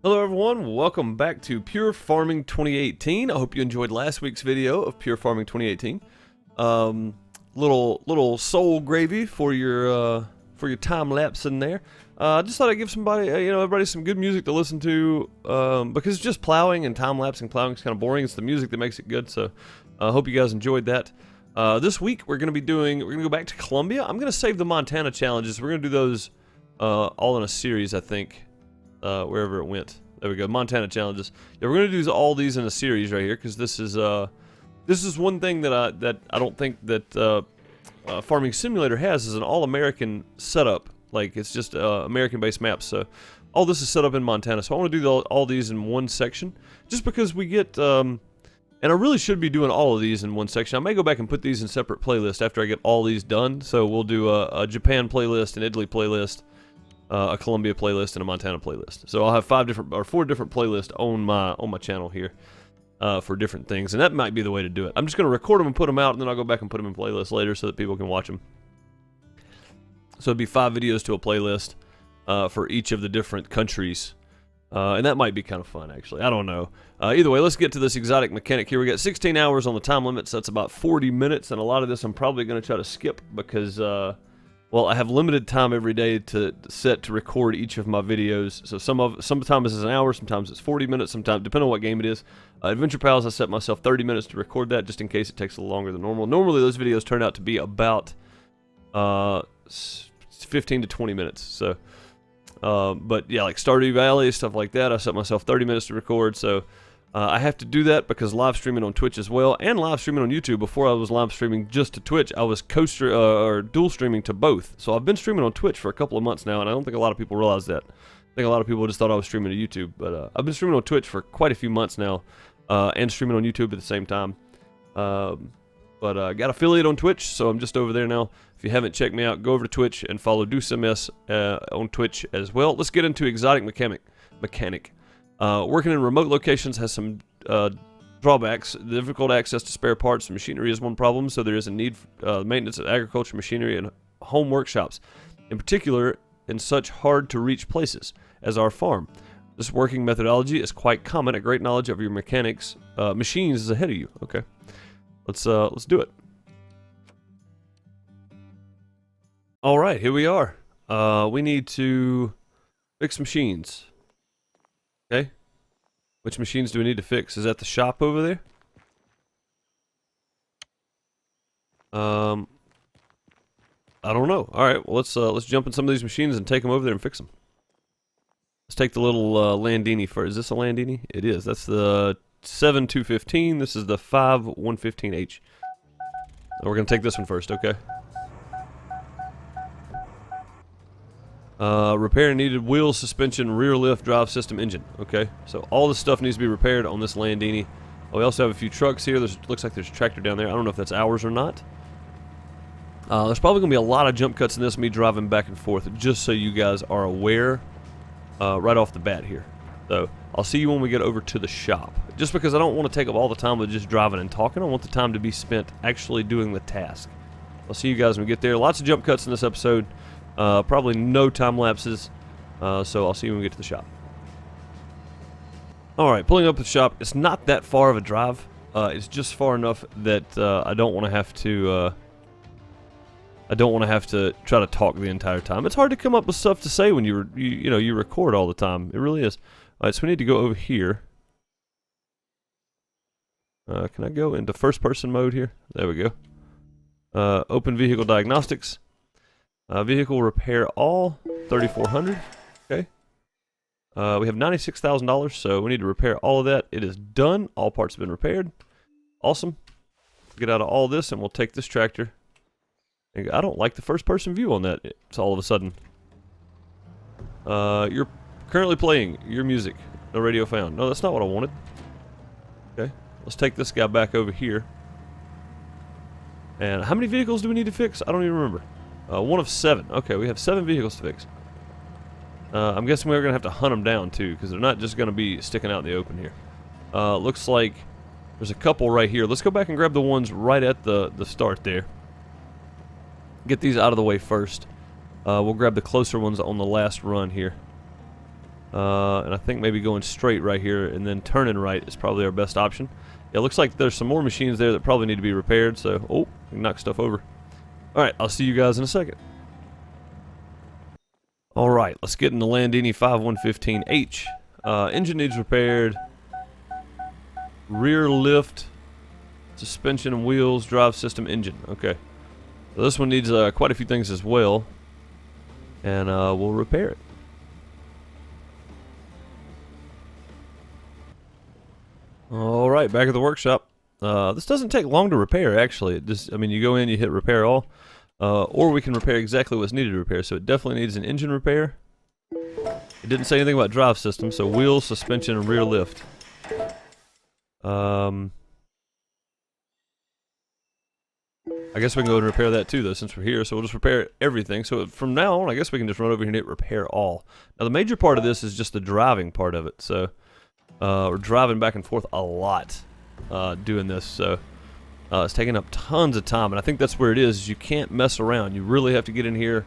Hello everyone, welcome back to Pure Farming 2018. I hope you enjoyed last week's video of Pure Farming 2018. Little soul gravy for your time lapse in there. I just thought I'd give somebody, everybody some good music to listen to, because just plowing and time lapsing plowing is kind of boring. It's the music that makes it good. So I hope you guys enjoyed that. This week we're gonna go back to Colombia. I'm gonna save the Montana challenges. We're gonna do those all in a series, I think. Wherever it went. There we go, Montana challenges. Yeah, we're gonna do all these in a series right here because this is one thing that I don't think that Farming Simulator has, is an all-American setup. Like, it's just American-based maps. So all this is set up in Montana. So I want to do all these in one section, just because we get and I really should be doing all of these in one section. I may go back and put these in separate playlists after I get all these done. So we'll do a Japan playlist, an Italy playlist, a Colombia playlist, and a Montana playlist. So I'll have 4 different playlists on my channel here for different things, and that might be the way to do it. I'm just going to record them and put them out, and then I'll go back and put them in playlists later so that people can watch them. So it'd be 5 videos to a playlist for each of the different countries, and that might be kind of fun, actually. I don't know. Either way, let's get to this exotic mechanic here. We got 16 hours on the time limit, so that's about 40 minutes, and a lot of this I'm probably going to try to skip because well, I have limited time every day to set to record each of my videos. So sometimes it's an hour, sometimes it's 40 minutes, sometimes depending on what game it is. Adventure Pals, I set myself 30 minutes to record that, just in case it takes a little longer than normal. Normally those videos turn out to be about 15 to 20 minutes. So, but yeah, like Stardew Valley, stuff like that, I set myself 30 minutes to record. So I have to do that because live streaming on Twitch as well, and live streaming on YouTube. Before I was live streaming just to Twitch, I was or dual streaming to both. So I've been streaming on Twitch for a couple of months now, and I don't think a lot of people realize that. I think a lot of people just thought I was streaming to YouTube, but I've been streaming on Twitch for quite a few months now, and streaming on YouTube at the same time. But I got affiliate on Twitch, so I'm just over there now. If you haven't checked me out, go over to Twitch and follow DeuceMS on Twitch as well. Let's get into exotic mechanic. Working in remote locations has some drawbacks. Difficult access to spare parts and machinery is one problem, so there is a need for maintenance of agriculture machinery and home workshops, in particular in such hard-to-reach places as our farm. This working methodology is quite common. A great knowledge of your mechanics machines is ahead of you. Okay, let's do it. All right, here we are. We need to fix machines. Okay. Which machines do we need to fix? Is that the shop over there? I don't know. All right. Well, let's jump in some of these machines and take them over there and fix them. Let's take the little Landini first. Is this a Landini? It is. That's the 7215. This is the 5115H. We're gonna take this one first. Okay. Repair needed wheels, suspension, rear lift, drive system, engine. Okay, so all this stuff needs to be repaired on this Landini. We also have a few trucks here. Looks like there's a tractor down there. I don't know if that's ours or not. There's probably going to be a lot of jump cuts in this, me driving back and forth, just so you guys are aware right off the bat here. So I'll see you when we get over to the shop. Just because I don't want to take up all the time with just driving and talking. I want the time to be spent actually doing the task. I'll see you guys when we get there. Lots of jump cuts in this episode. Probably no time lapses, so I'll see you when we get to the shop. Alright, pulling up at the shop. It's not that far of a drive. It's just far enough that I don't want to have to try to talk the entire time. It's hard to come up with stuff to say when you record all the time. It really is. Alright, so we need to go over here. Can I go into first person mode here? There we go. Open vehicle diagnostics. Vehicle repair all, 3,400. Okay. We have $96,000, so we need to repair all of that. It is done. All parts have been repaired. Awesome. Get out of all this, and we'll take this tractor. I don't like the first-person view on that. It's all of a sudden. You're currently playing your music. No radio found. No, that's not what I wanted. Okay. Let's take this guy back over here. And how many vehicles do we need to fix? I don't even remember. 1 of 7. Okay, we have 7 vehicles to fix. I'm guessing we're going to have to hunt them down, too, because they're not just going to be sticking out in the open here. Looks like there's a couple right here. Let's go back and grab the ones right at the start there. Get these out of the way first. We'll grab the closer ones on the last run here. And I think maybe going straight right here and then turning right is probably our best option. Yeah, it looks like there's some more machines there that probably need to be repaired, so, oh, we can knock stuff over. Alright, I'll see you guys in a second. Alright, let's get in the Landini 5115H. Engine needs repaired. Rear lift, suspension and wheels, drive system, engine. Okay. So this one needs quite a few things as well. And we'll repair it. Alright, back at the workshop. This doesn't take long to repair, actually. I mean, you go in, you hit repair all. Or we can repair exactly what's needed to repair. So it definitely needs an engine repair. It didn't say anything about drive system, so wheels, suspension, and rear lift. I guess we can go and repair that too, though, since we're here. So we'll just repair everything. So from now on, I guess we can just run over here and hit repair all. Now, the major part of this is just the driving part of it. So we're driving back and forth a lot doing this. So it's taking up tons of time. And I think that's where it is. You can't mess around. You really have to get in here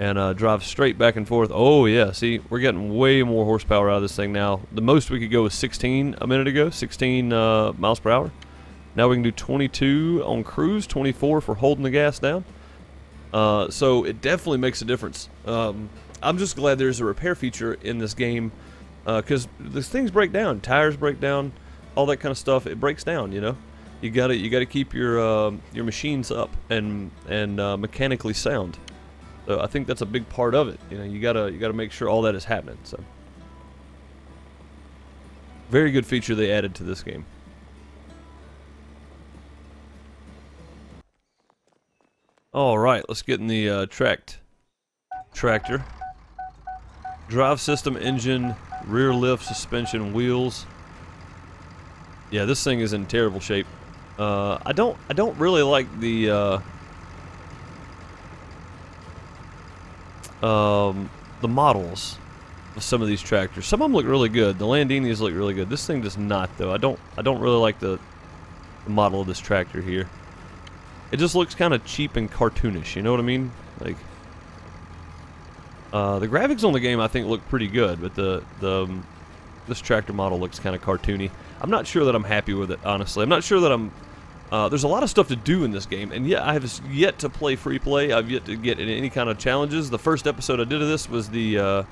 and drive straight back and forth. Oh, yeah. See, we're getting way more horsepower out of this thing now. The most we could go was 16 a minute ago, 16 miles per hour. Now we can do 22 on cruise, 24 for holding the gas down. So it definitely makes a difference. I'm just glad there's a repair feature in this game because these things break down. Tires break down, all that kind of stuff. It breaks down, you know. You gotta keep your machines up and mechanically sound. So I think that's a big part of it. You know, you gotta make sure all that is happening. So very good feature they added to this game. All right, let's get in the tractor. Drive system, engine, rear lift, suspension, wheels. Yeah, this thing is in terrible shape. I don't really like the models of some of these tractors. Some of them look really good. The Landinis look really good. This thing does not, though. I don't really like the model of this tractor here. It just looks kind of cheap and cartoonish, you know what I mean? Like, the graphics on the game I think look pretty good, but this tractor model looks kind of cartoony. I'm not sure that I'm happy with it, honestly. I'm not sure that I'm... there's a lot of stuff to do in this game, and yet I have yet to play free play. I've yet to get in any kind of challenges. The first episode I did of this was the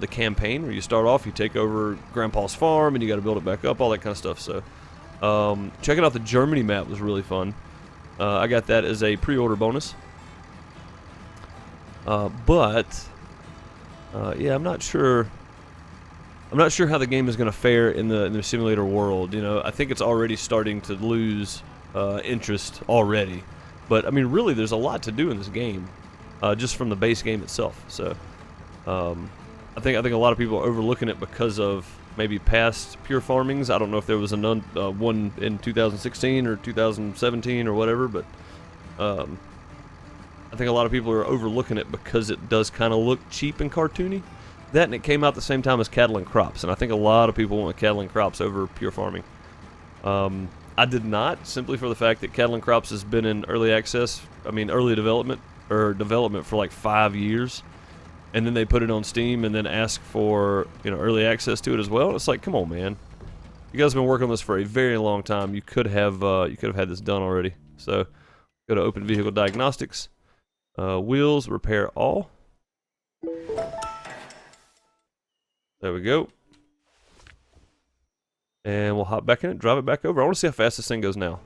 campaign, where you start off, you take over Grandpa's farm, and you got to build it back up, all that kind of stuff. So, checking out the Germany map was really fun. I got that as a pre-order bonus. Yeah, I'm not sure. I'm not sure how the game is going to fare in the simulator world. You know, I think it's already starting to lose interest already. But I mean, really, there's a lot to do in this game, just from the base game itself. So, I think a lot of people are overlooking it because of maybe past pure farmings. I don't know if there was one in 2016 or 2017 or whatever, but I think a lot of people are overlooking it because it does kind of look cheap and cartoony. That, and it came out the same time as Cattle and Crops, and I think a lot of people went with Cattle and Crops over pure farming. I did not, simply for the fact that Cattle and Crops has been in early access, early development, or development for like 5 years. And then they put it on Steam and then ask for, you know, early access to it as well. It's like, come on, man. You guys have been working on this for a very long time. You could have had this done already. So, go to Open Vehicle Diagnostics. Wheels, repair all. There we go. And we'll hop back in it, drive it back over. I want to see how fast this thing goes now.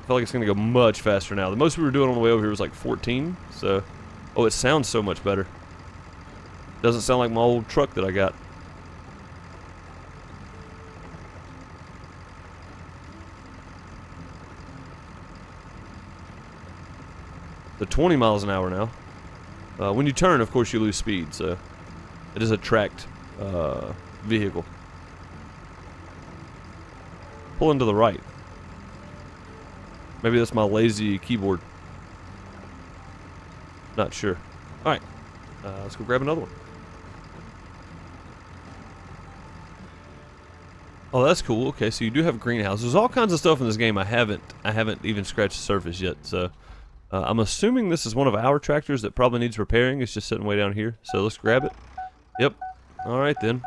I feel like it's going to go much faster now. The most we were doing on the way over here was like 14, so... Oh, it sounds so much better. Doesn't sound like my old truck that I got. The 20 miles an hour now. When you turn, of course, you lose speed, so it is a tracked vehicle. Pull into the right. Maybe that's my lazy keyboard. Not sure. Alright. Let's go grab another one. Oh, that's cool. Okay, so you do have a greenhouse. There's all kinds of stuff in this game I haven't even scratched the surface yet. So I'm assuming this is one of our tractors that probably needs repairing. It's just sitting way down here. So let's grab it. Yep. All right then.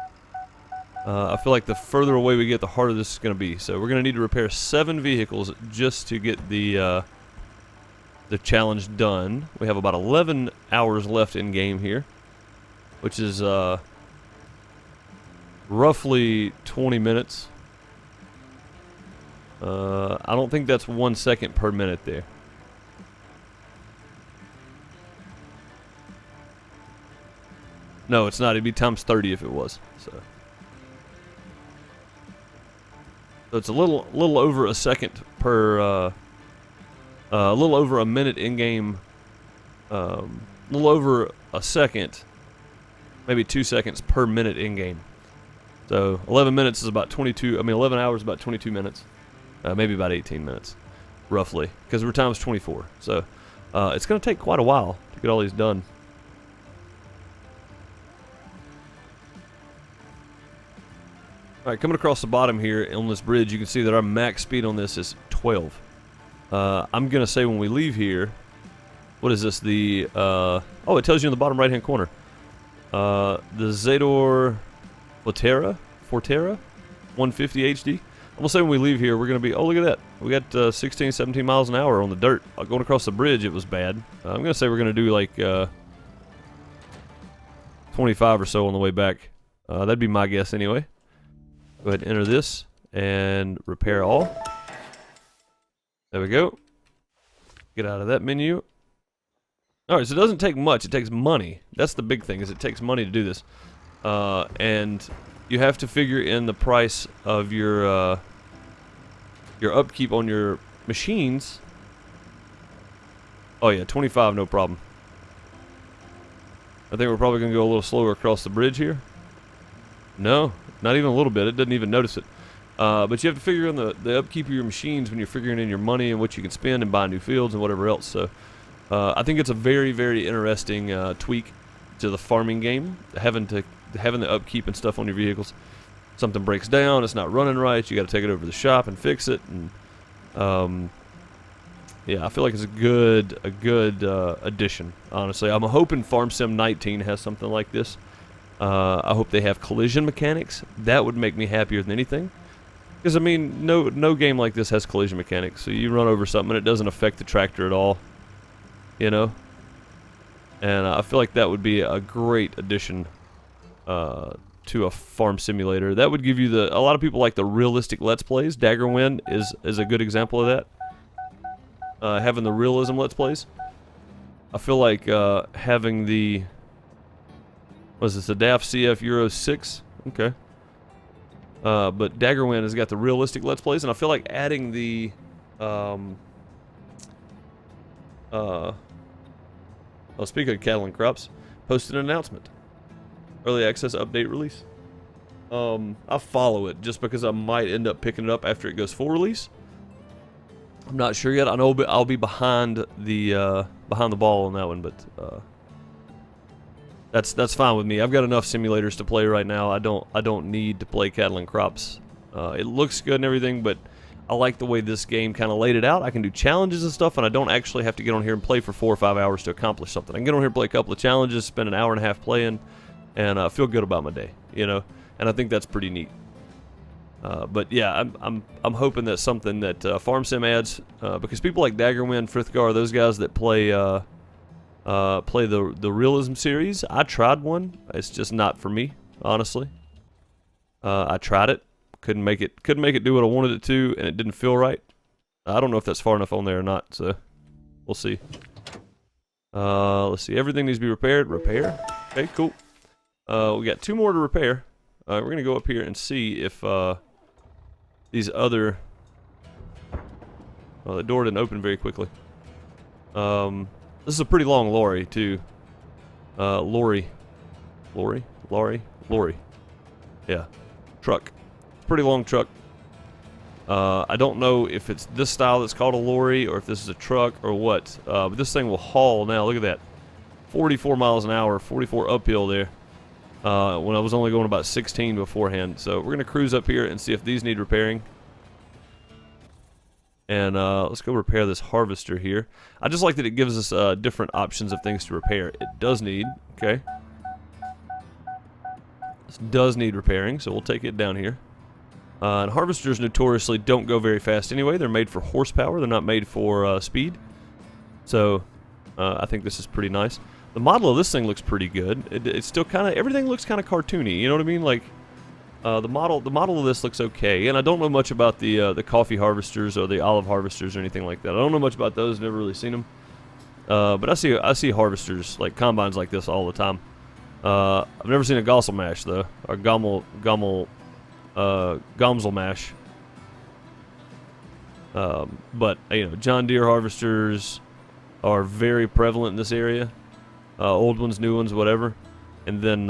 I feel like the further away we get, the harder this is going to be. So we're going to need to repair 7 vehicles just to get the challenge done. We have about 11 hours left in game here, which is roughly 20 minutes. I don't think that's 1 second per minute there. No, it's not. It'd be times 30 if it was. So it's a little over a second per, a little over a minute in game, a little over a second, maybe 2 seconds per minute in game. So 11 minutes is about 22. I mean, 11 hours is about 22 minutes, maybe about 18 minutes, roughly, because we're times 24. So it's going to take quite a while to get all these done. Alright, coming across the bottom here on this bridge, you can see that our max speed on this is 12. I'm going to say when we leave here, what is this? The, oh, it tells you in the bottom right-hand corner. The Zador Forterra 150 HD. I'm going to say when we leave here, we're going to be, oh, look at that. We got 16, 17 miles an hour on the dirt. Going across the bridge, it was bad. I'm going to say we're going to do like 25 or so on the way back. That'd be my guess anyway. Go ahead and enter this and repair all. There we go. Get out of that menu. Alright, so it doesn't take much. It takes money. That's the big thing, is it takes money to do this. And you have to figure in the price of your upkeep on your machines. Oh yeah, 25, no problem. I think we're probably going to go a little slower across the bridge here. No, not even a little bit. It doesn't even notice it. But you have to figure in the upkeep of your machines when you're figuring in your money and what you can spend and buy new fields and whatever else. So I think it's a very, very interesting tweak to the farming game, having the upkeep and stuff on your vehicles. Something breaks down, it's not running right, you got to take it over to the shop and fix it. And yeah, I feel like it's a good addition. Honestly, I'm hoping Farm Sim 19 has something like this. I hope they have collision mechanics. That would make me happier than anything. Because, I mean, no game like this has collision mechanics. So you run over something and it doesn't affect the tractor at all. You know? And I feel like that would be a great addition to a farm simulator. That would give you a lot of people like the realistic Let's Plays. Daggerwind is a good example of that. Having the realism Let's Plays. I feel like having the... What is this, a DAF CF Euro 6? Okay. But Daggerwind has got the realistic Let's Plays, and I feel like adding the... well, speaking of cattle and crops, posted an announcement. Early access update release. I'll follow it, just because I might end up picking it up after it goes full release. I'm not sure yet. I know I'll be behind the ball on that one, but... That's fine with me. I've got enough simulators to play right now. I don't need to play cattle and crops. It looks good and everything, but I like the way this game kind of laid it out. I can do challenges and stuff, and I don't actually have to get on here and play for 4 or 5 hours to accomplish something. I can get on here and play a couple of challenges, spend an hour and a half playing, and feel good about my day. You know, and I think that's pretty neat. But yeah, I'm hoping that's something that Farm Sim adds, because people like Daggerwind, Frithgar, those guys that play the realism series. I tried one. It's just not for me, honestly. I tried it. Couldn't make it do what I wanted it to, and it didn't feel right. I don't know if that's far enough on there or not, so we'll see. Let's see. Everything needs to be repaired. Repair. Okay, cool. We got 2 more to repair. We're gonna go up here and see if these other... Well, the door didn't open very quickly. This is a pretty long lorry, too. Lorry. Yeah. Truck. Pretty long truck. I don't know if it's this style that's called a lorry, or if this is a truck, or what. But this thing will haul now. Look at that. 44 miles an hour, 44 uphill there. When I was only going about 16 beforehand. So we're going to cruise up here and see if these need repairing. And let's go repair this harvester here. I just like that it gives us different options of things to repair. It does need, okay. This does need repairing, so we'll take it down here. And harvesters notoriously don't go very fast anyway. They're made for horsepower. They're not made for speed. So I think this is pretty nice. The model of this thing looks pretty good. It's still kind of, everything looks kind of cartoony. You know what I mean? Like the model of this looks okay. And I don't know much about the coffee harvesters or the olive harvesters or anything like that. I don't know much about those. Never really seen them. But I see harvesters like combines like this all the time. I've never seen a Gossel mash though, or Gomsel mash. But you know, John Deere harvesters are very prevalent in this area. Old ones, new ones, whatever. And then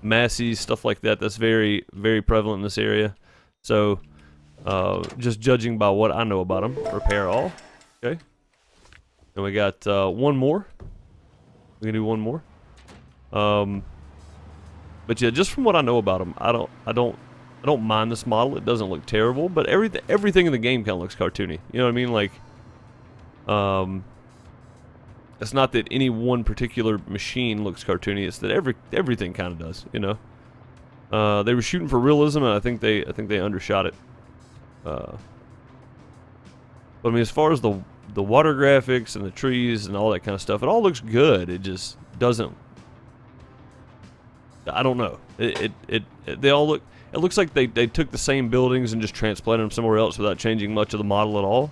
Massey's, stuff like that. That's very, very prevalent in this area. So just judging by what I know about them, repair all. Okay. And we got one more. We can do one more. But yeah, just from what I know about them, I don't mind this model. It doesn't look terrible, but everything in the game kind of looks cartoony. You know what I mean? Like, it's not that any one particular machine looks cartoony. It's that everything kind of does. You know, they were shooting for realism, and I think they undershot it. But I mean, as far as the water graphics and the trees and all that kind of stuff, it all looks good. It just doesn't. I don't know. They all look. It looks like they took the same buildings and just transplanted them somewhere else without changing much of the model at all,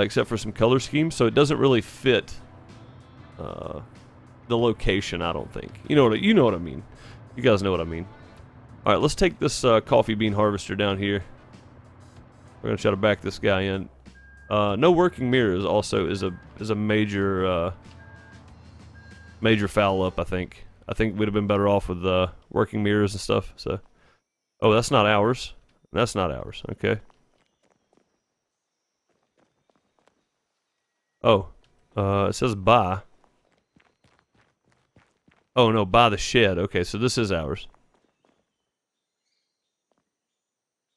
except for some color schemes. So it doesn't really fit the location. I don't think. You know what I mean. You guys know what I mean. All right, let's take this coffee bean harvester down here. We're gonna try to back this guy in. No working mirrors also is a major foul up. I think we'd have been better off with working mirrors and stuff. So, oh, that's not ours. That's not ours. Okay. Oh, it says buy. Oh no, buy the shed. Okay, so this is ours.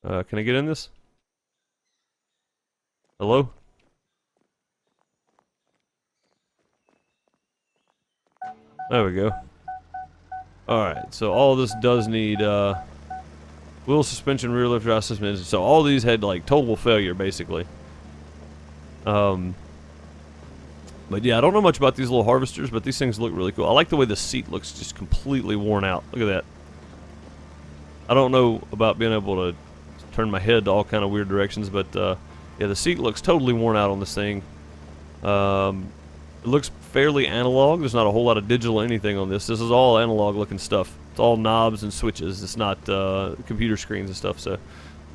Can I get in this? Hello? There we go. Alright, so all this does need wheel suspension, rear lift, drive suspension. So all these had like total failure basically. But yeah, I don't know much about these little harvesters, but these things look really cool. I like the way the seat looks just completely worn out. Look at that. I don't know about being able to turn my head to all kind of weird directions, but yeah, the seat looks totally worn out on this thing. It looks fairly analog. There's not a whole lot of digital anything on this. This is all analog looking stuff. It's all knobs and switches. It's not computer screens and stuff. So,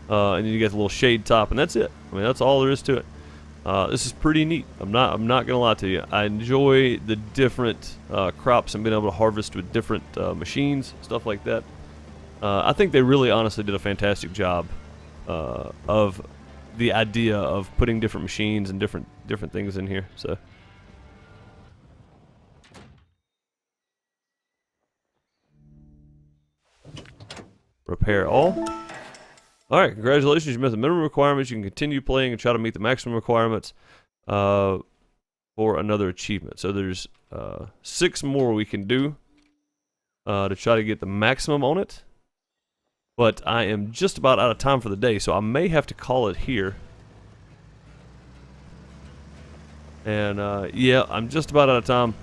and then you get the little shade top, and that's it. I mean, that's all there is to it. This is pretty neat. I'm not gonna lie to you. I enjoy the different crops and being able to harvest with different machines, stuff like that. I think they really, honestly, did a fantastic job of the idea of putting different machines and different things in here. So. Repair all. Alright, congratulations, you met the minimum requirements. You can continue playing and try to meet the maximum requirements for another achievement. So there's 6 more we can do to try to get the maximum on it. But I am just about out of time for the day, so I may have to call it here. And yeah, I'm just about out of time.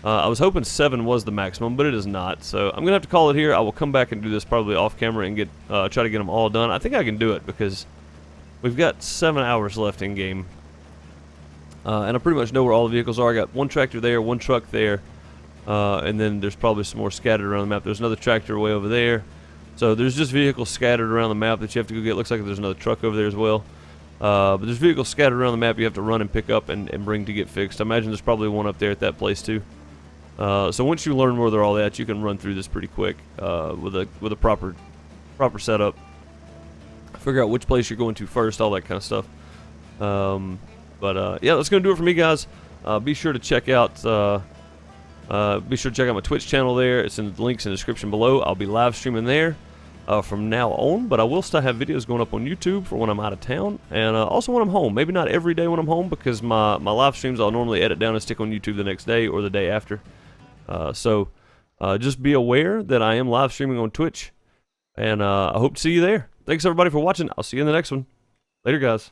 I was hoping 7 was the maximum, but it is not. So I'm gonna have to call it here. I will come back and do this probably off camera and try to get them all done. I think I can do it because we've got 7 hours left in game, and I pretty much know where all the vehicles are. I got 1 tractor there, 1 truck there, and then there's probably some more scattered around the map. There's another tractor way over there. So there's just vehicles scattered around the map that you have to go get. Looks like there's another truck over there as well. But there's vehicles scattered around the map you have to run and pick up and bring to get fixed. I imagine there's probably one up there at that place too. So once you learn where they're all at, you can run through this pretty quick with a proper setup. Figure out which place you're going to first, all that kind of stuff. Yeah, that's gonna do it for me, guys. Be sure to check out my Twitch channel there. It's in the links in the description below. I'll be live streaming there from now on, but I will still have videos going up on YouTube for when I'm out of town, and also when I'm home. Maybe not every day when I'm home, because my live streams I'll normally edit down and stick on YouTube the next day or the day after. Just be aware that I am live streaming on Twitch, and I hope to see you there. Thanks everybody for watching. I'll see you in the next one. Later, guys.